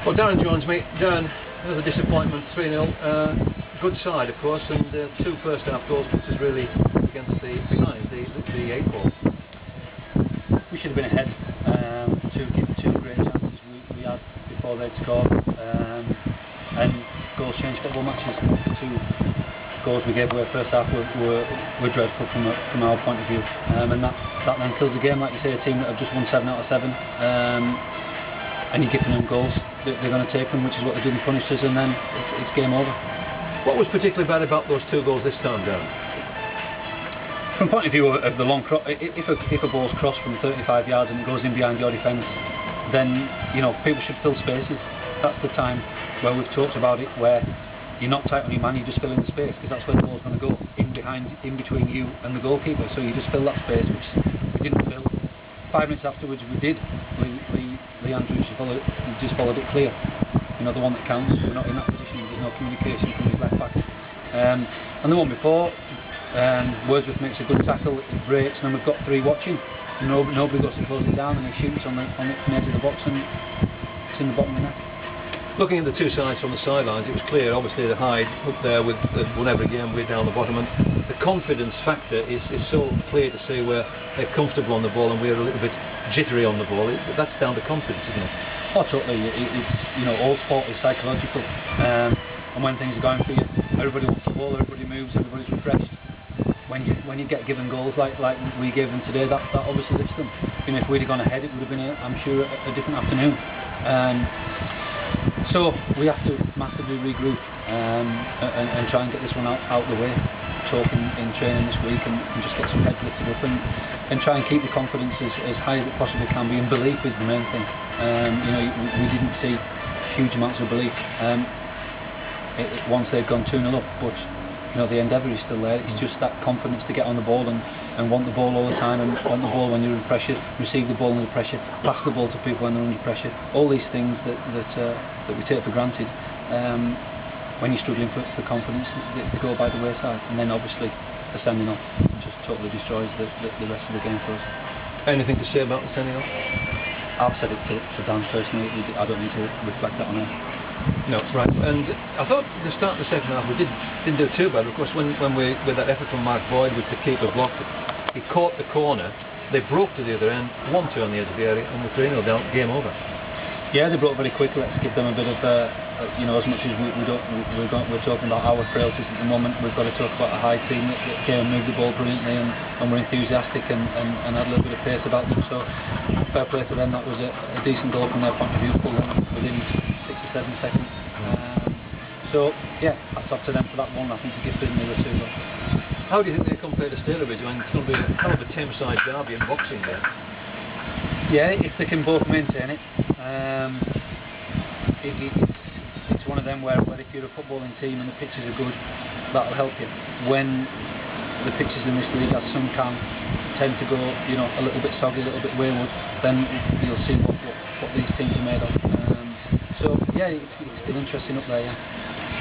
Well, Darren joins me. Darren, another disappointment, 3-0. Good side, of course, and 2 first half goals puts us really against behind the 8 ball. We should have been ahead. Two great chances we had before they'd scored, and goals changed football matches. The 2 goals we gave away first half were dreadful from our point of view, and that then kills the game. Like you say, a team that have just won 7 out of 7, and you're giving them goals, they're going to take them, which is what they do in punishes, and then it's game over. What was particularly bad about those 2 goals this time, Darren? From the point of view of the long cross, if a ball's crossed from 35 yards and it goes in behind your defence, then people should fill spaces. That's the time where we've talked about it, where you're not tight on your man, you just fill in the space, because that's where the ball's going to go, in between you and the goalkeeper. So you just fill that space, which we didn't fill. 5 minutes afterwards we did. Lee Andrews just followed it clear. The one that counts. We're not in that position. There's no communication from his left back. And the one before, Wordsworth makes a good tackle, it breaks, and then we've got 3 watching. Nobody goes to close it down, and he shoots on the edge of the box, and it's in the bottom of the net. Looking at the 2 sides from the sidelines, it was clear, obviously, the Hyde up there with won every game, we're down the bottom, and the confidence factor is so clear to see where they're comfortable on the ball and we're a little bit jittery on the ball. That's down to confidence, isn't it? Oh, totally. It's all sport is psychological, and when things are going for you, everybody wants the ball, everybody moves, everybody's refreshed. When you get given goals like we gave them today, that obviously lifts them. If we'd have gone ahead, it would have been, I'm sure, a different afternoon. So we have to massively regroup and try and get this one out of the way. Talk in training this week and just get some heads lifted up and try and keep the confidence as high as it possibly can be. And belief is the main thing. We didn't see huge amounts of belief once they'd gone 2-0 up, but the endeavour is still there. It's just that confidence to get on the ball and want the ball all the time, and want the ball when you're under pressure, receive the ball under pressure, pass the ball to people when they're under pressure. All these things that we take for granted. When you're struggling for the confidence, they go by the wayside, and then obviously the sending off just totally destroys the rest of the game for us. Anything to say about the sending off? I've said it to Dan personally. I don't need to reflect that on him. No, right. And I thought the start of the second half we didn't do too bad. Of course, when we with that effort from Mark Boyd with the keeper blocked, he caught the corner. They broke to the other end, 1-2 on the edge of the area, and we're 3-0 down. Game over. Yeah, they broke very quickly. Let's give them a bit of, as much as we're talking about our frailties at the moment, we've got to talk about a high team that came and moved the ball brilliantly and were enthusiastic and had a little bit of pace about them. So fair play to them. That was a decent goal from their point of view, pulled them within 6 or 7 seconds. So yeah, hats off to them for that one. I think to give them the other 2 goals. How do you think they compare to Stalybridge? I mean, it's going to be a kind of a Thameside derby in boxing there. Yeah, if they can both maintain it. It's one of them where if you're a footballing team and the pitches are good, that'll help you. When the pitches in this league, as some can, tend to go a little bit soggy, a little bit wayward, then you'll see what these teams are made of. So yeah, it's still interesting up there. Yeah.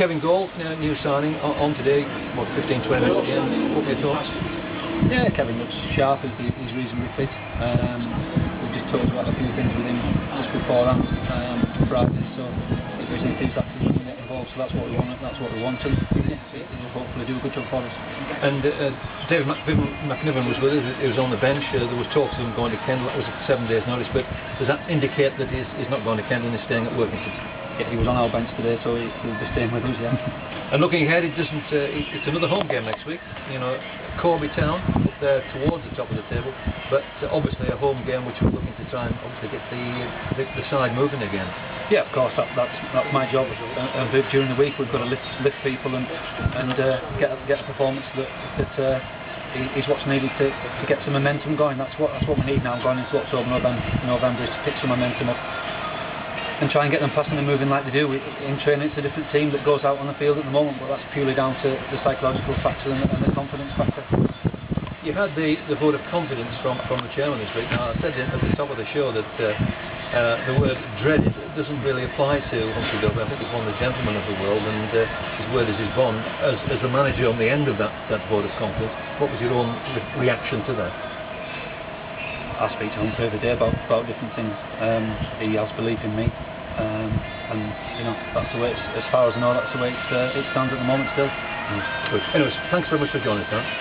Kevin Gold, new signing on today. 15-20 minutes again. What are your thoughts? Yeah, Kevin looks sharp. He's reasonably fit. We just talked about a few things with him just beforehand, Friday. So he was enthusiastic when we get involved. So that's what we want. That's what we want, and he'll hopefully do a good job for us. And David McNiven was with us. He was on the bench. There was talks of him going to Kendal. That was 7 days' notice. But does that indicate that he's not going to Kendal and he's staying at Workington? Yeah, he was on our bench today, so he'll be staying with us. Yeah. And looking ahead, it's another home game next week. Corby Town up there towards the top of the table, but obviously a home game which we're looking to try and obviously get the side moving again. Yeah, of course, that's my job. And during the week we've got to lift people and get a performance that is what's needed to get some momentum going. That's what we need now going into October, November is to pick some momentum up and try and get them passing and moving like they do. In training it's a different team that goes out on the field at the moment, but that's purely down to the psychological factor and the confidence factor. You've had the vote of confidence from the chairman this week. Now I said at the top of the show that the word dreaded doesn't really apply to Humphrey Duffy. I think he's one of the gentlemen of the world, and his word is his bond. As the manager on the end of that vote of confidence, what was your own reaction to that? I speak to Humphrey every day about different things. He has belief in me, and and that's the way. As far as I know, that's the way it stands at the moment still. Good. Anyways, thanks very much for joining us, Dan.